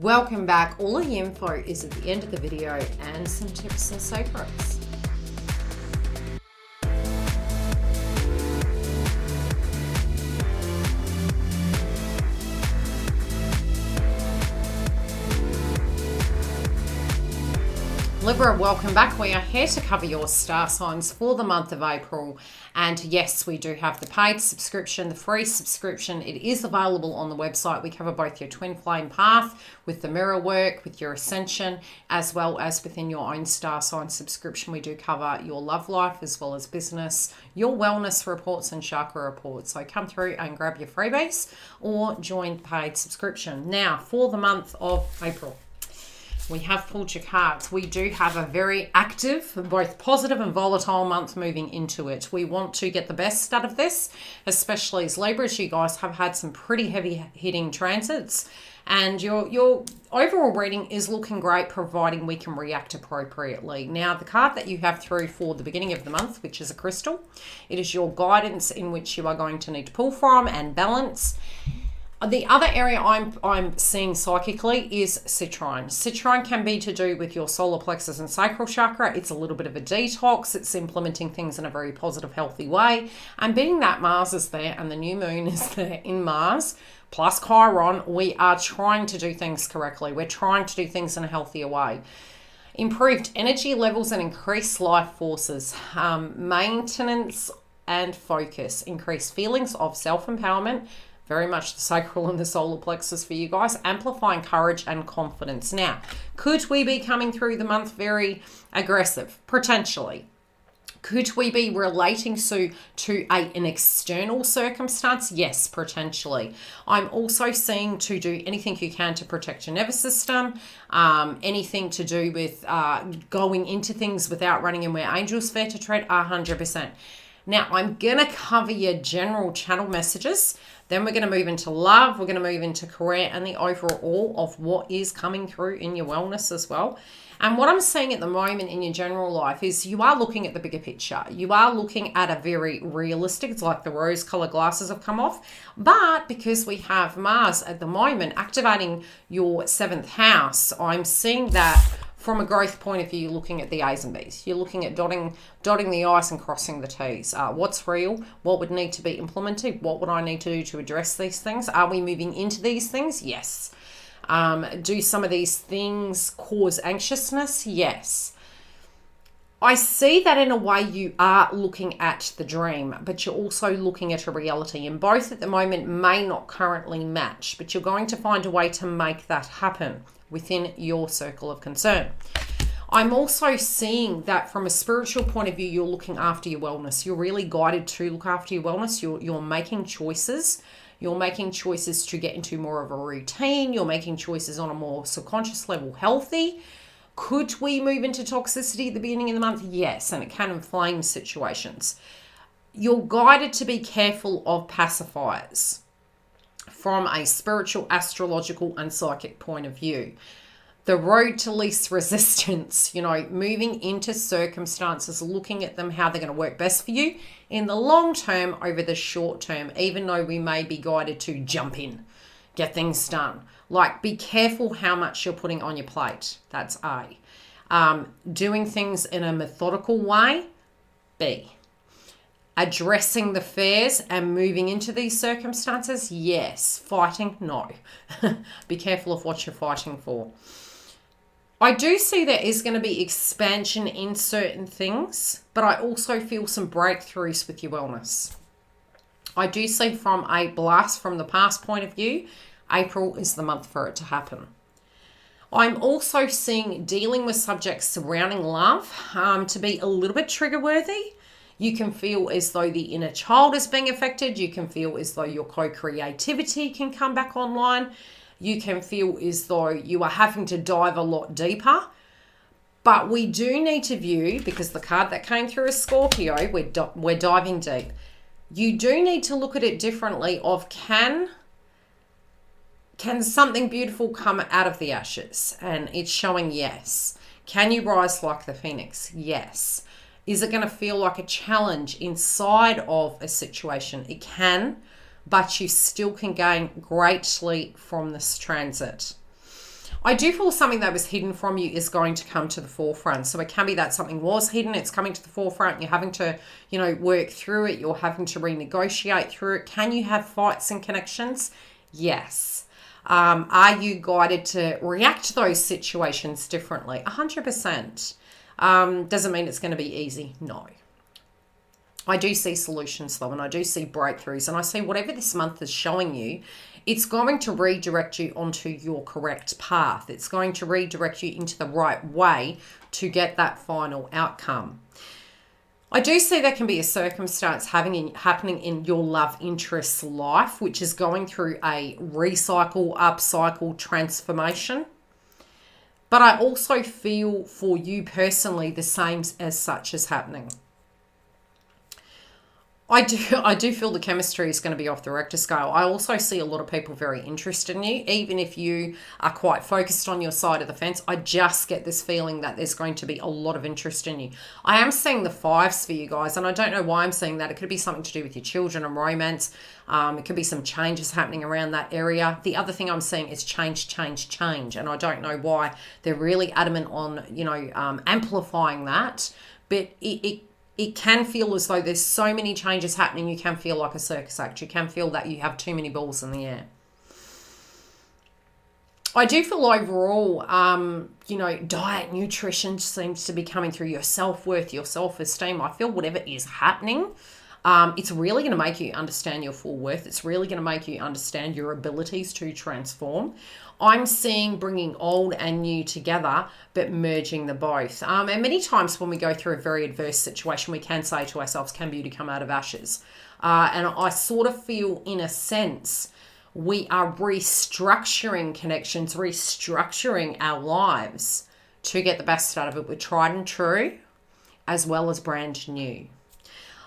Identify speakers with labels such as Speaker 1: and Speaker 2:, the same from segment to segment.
Speaker 1: Welcome back. All of the info is at the end of the video and some tips and secrets. Libra, welcome back. We are here to cover your star signs for the month of April. And yes, we do have the paid subscription, the free subscription. It is available on the website. We cover both your twin flame path with the mirror work, with your ascension, as well as within your own star sign subscription. We do cover your love life as well as business, your wellness reports and chakra reports. So come through and grab your freebies or join the paid subscription. Now, for the month of April, we have pulled your cards. We do have a very active, both positive and volatile month moving into it. We want to get the best out of this, especially as Libras. You guys have had some pretty heavy hitting transits, and your overall reading is looking great, providing we can react appropriately. Now, the card that you have through for the beginning of the month, which is a crystal, it is your guidance in which you are going to need to pull from and balance. The other area I'm seeing psychically is citrine. Citrine can be to do with your solar plexus and sacral chakra. It's a little bit of a detox. It's implementing things in a very positive, healthy way. And being that Mars is there and the new moon is there in Mars, plus Chiron, we are trying to do things correctly. We're trying to do things in a healthier way. Improved energy levels and increased life forces. Maintenance and focus. Increased feelings of self-empowerment. Very much the sacral and the solar plexus for you guys, amplifying courage and confidence. Now, could we be coming through the month very aggressive? Potentially. Could we be relating to an external circumstance? Yes, potentially. I'm also seeing to do anything you can to protect your nervous system, anything to do with going into things without running in where angels fear to tread, 100%. Now, I'm going to cover your general channel messages. Then we're going to move into love. We're going to move into career and the overall of what is coming through in your wellness as well. And what I'm seeing at the moment in your general life is you are looking at the bigger picture. You are looking at a very realistic, it's like the rose-colored glasses have come off. But because we have Mars at the moment activating your 7th house, I'm seeing that from a growth point of view, you're looking at the A's and B's. You're looking at dotting the I's and crossing the T's. What's real? What would need to be implemented? What would I need to do to address these things? Are we moving into these things? Yes. Do some of these things cause anxiousness? Yes. I see that in a way you are looking at the dream, but you're also looking at a reality, and both at the moment may not currently match, but you're going to find a way to make that happen within your circle of concern. I'm also seeing that from a spiritual point of view, you're looking after your wellness. You're really guided to look after your wellness. You're making choices. You're making choices to get into more of a routine. You're making choices on a more subconscious level, healthy. Could we move into toxicity at the beginning of the month? Yes, and it can inflame situations. You're guided to be careful of pacifiers from a spiritual, astrological, and psychic point of view. The road to least resistance, moving into circumstances, looking at them, how they're going to work best for you in the long term over the short term, even though we may be guided to jump in, get things done. Like, be careful how much you're putting on your plate. That's A. Doing things in a methodical way, B. Addressing the fears and moving into these circumstances, yes. Fighting, no. Be careful of what you're fighting for. I do see there is going to be expansion in certain things, but I also feel some breakthroughs with your wellness. I do see from a blast from the past point of view, April is the month for it to happen. I'm also seeing dealing with subjects surrounding love to be a little bit trigger worthy. You can feel as though the inner child is being affected. You can feel as though your co-creativity can come back online. You can feel as though you are having to dive a lot deeper. But we do need to view, because the card that came through is Scorpio, we're diving deep. You do need to look at it differently of can something beautiful come out of the ashes? And it's showing yes. Can you rise like the phoenix? Yes. Is it going to feel like a challenge inside of a situation? It can, but you still can gain greatly from this transit. I do feel something that was hidden from you is going to come to the forefront. So it can be that something was hidden, it's coming to the forefront, you're having to, you know, work through it, you're having to renegotiate through it. Can you have fights and connections? Yes. Are you guided to react to those situations differently? 100%. Doesn't mean it's going to be easy. No. I do see solutions though, and I do see breakthroughs, and I see whatever this month is showing you, it's going to redirect you onto your correct path. It's going to redirect you into the right way to get that final outcome. I do see there can be a circumstance happening in your love interest's life, which is going through a recycle, upcycle, transformation. But I also feel for you personally, the same as such is happening. I do feel the chemistry is going to be off the Richter scale. I also see a lot of people very interested in you, even if you are quite focused on your side of the fence. I just get this feeling that there's going to be a lot of interest in you. I am seeing the 5s for you guys, and I don't know why I'm seeing that. It could be something to do with your children and romance. It could be some changes happening around that area. The other thing I'm seeing is change, and I don't know why they're really adamant on, you know, amplifying that, but it can feel as though there's so many changes happening. You can feel like a circus act. You can feel that you have too many balls in the air. I do feel overall, you know, diet, nutrition seems to be coming through, your self-worth, your self-esteem. I feel whatever is happening, it's really going to make you understand your full worth. It's really going to make you understand your abilities to transform. I'm seeing bringing old and new together, but merging the both. And many times when we go through a very adverse situation, we can say to ourselves, can beauty come out of ashes? And I sort of feel, in a sense, we are restructuring connections, restructuring our lives to get the best out of it with tried and true, as well as brand new.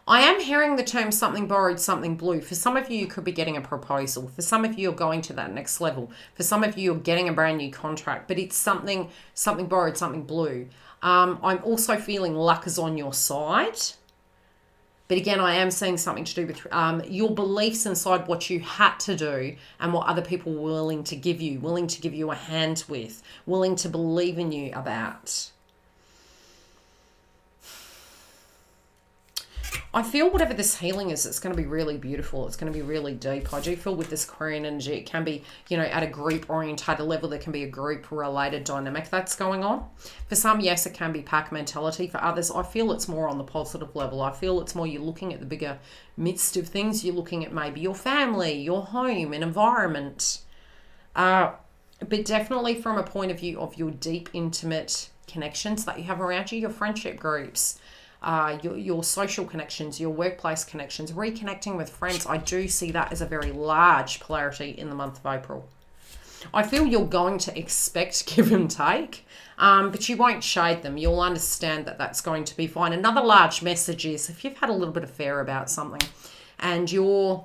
Speaker 1: I am hearing the term something borrowed, something blue. For some of you, you could be getting a proposal. For some of you, you're going to that next level. For some of you, you're getting a brand new contract, but it's something borrowed, something blue. I'm also feeling luck is on your side. But again, I am seeing something to do with your beliefs inside what you had to do and what other people were willing to give you a hand with, willing to believe in you about. I feel whatever this healing is, it's going to be really beautiful. It's going to be really deep. I do feel with this Korean energy, it can be, you know, at a group orientated level, there can be a group related dynamic that's going on. For some, yes, it can be pack mentality. For others, I feel it's more on the positive level. I feel it's more you're looking at the bigger midst of things. You're looking at maybe your family, your home, an environment. But definitely from a point of view of your deep, intimate connections that you have around you, your friendship groups, your social connections, your workplace connections, reconnecting with friends. I do see that as a very large polarity in the month of April. I feel you're going to expect give and take, but you won't shade them. You'll understand that that's going to be fine. Another large message is if you've had a little bit of fear about something and you're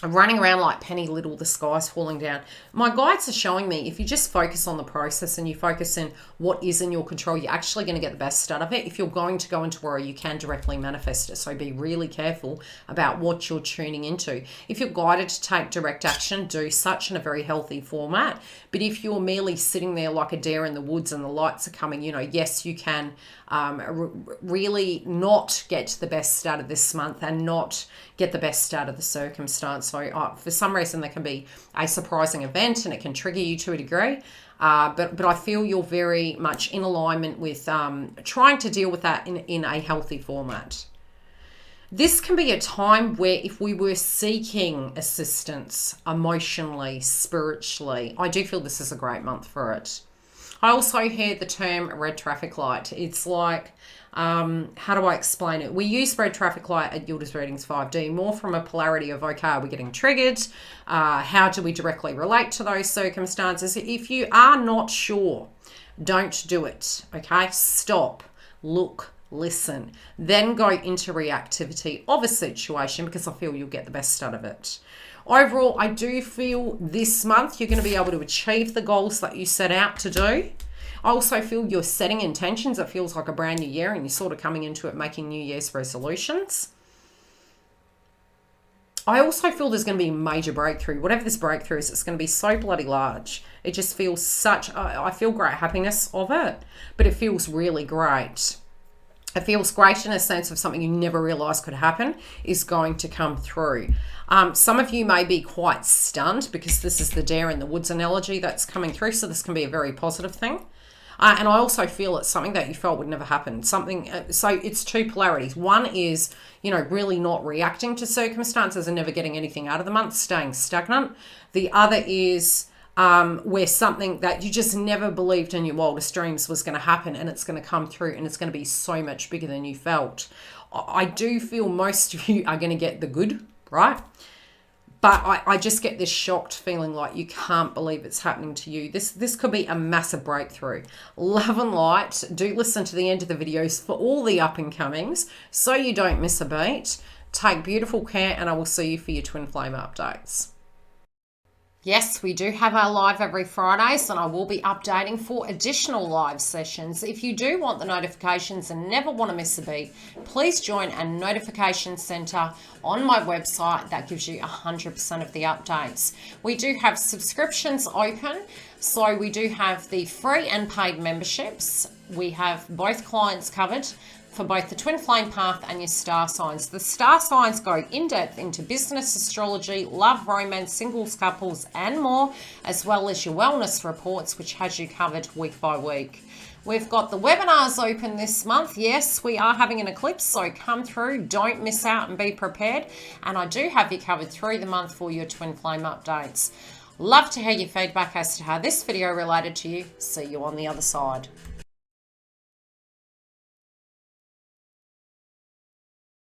Speaker 1: running around like Penny Little, the sky's falling down. My guides are showing me if you just focus on the process and you focus in what is in your control, you're actually going to get the best out of it. If you're going to go into worry, you can directly manifest it. So be really careful about what you're tuning into. If you're guided to take direct action, do such in a very healthy format. But if you're merely sitting there like a deer in the woods and the lights are coming, you know, yes, you can really not get the best out of this month and not get the best out of the circumstance. So for some reason, there can be a surprising event and it can trigger you to a degree. But I feel you're very much in alignment with trying to deal with that in a healthy format. This can be a time where if we were seeking assistance emotionally, spiritually, I do feel this is a great month for it. I also hear the term red traffic light. It's like, how do I explain it? We use red traffic light at Yildiz Readings 5D more from a polarity of, okay, are we getting triggered? How do we directly relate to those circumstances? If you are not sure, don't do it, okay? Stop, look, listen, then go into reactivity of a situation because I feel you'll get the best out of it. Overall, I do feel this month you're going to be able to achieve the goals that you set out to do. I also feel you're setting intentions. It feels like a brand new year and you're sort of coming into it making New Year's resolutions. I also feel there's going to be a major breakthrough. Whatever this breakthrough is, it's going to be so bloody large. It just feels such, I feel great happiness of it, but it feels really great. It feels great in a sense of something you never realized could happen is going to come through. Some of you may be quite stunned because this is the deer in the woods analogy that's coming through. So this can be a very positive thing. And I also feel it's something that you felt would never happen. Something, so it's two polarities. One is, you know, really not reacting to circumstances and never getting anything out of the month, staying stagnant. The other is where something that you just never believed in your wildest dreams was going to happen, and it's going to come through, and it's going to be so much bigger than you felt. I do feel most of you are going to get the good, right? But I just get this shocked feeling like you can't believe it's happening to you. This could be a massive breakthrough. Love and light. Do listen to the end of the videos for all the up and comings so you don't miss a beat. Take beautiful care, and I will see you for your twin flame updates. Yes, we do have our live every Fridays, and I will be updating for additional live sessions. If you do want the notifications and never want to miss a beat, please join a notification center on my website. That gives you 100% of the updates. We do have subscriptions open, so we do have the free and paid memberships. We have both clients covered for both the twin flame path and your star signs. The star signs go in depth into business, astrology, love, romance, singles, couples, and more, as well as your wellness reports, which has you covered week by week. We've got the webinars open this month. Yes, we are having an eclipse, so come through. Don't miss out and be prepared. And I do have you covered through the month for your twin flame updates. Love to hear your feedback as to how this video related to you. See you on the other side.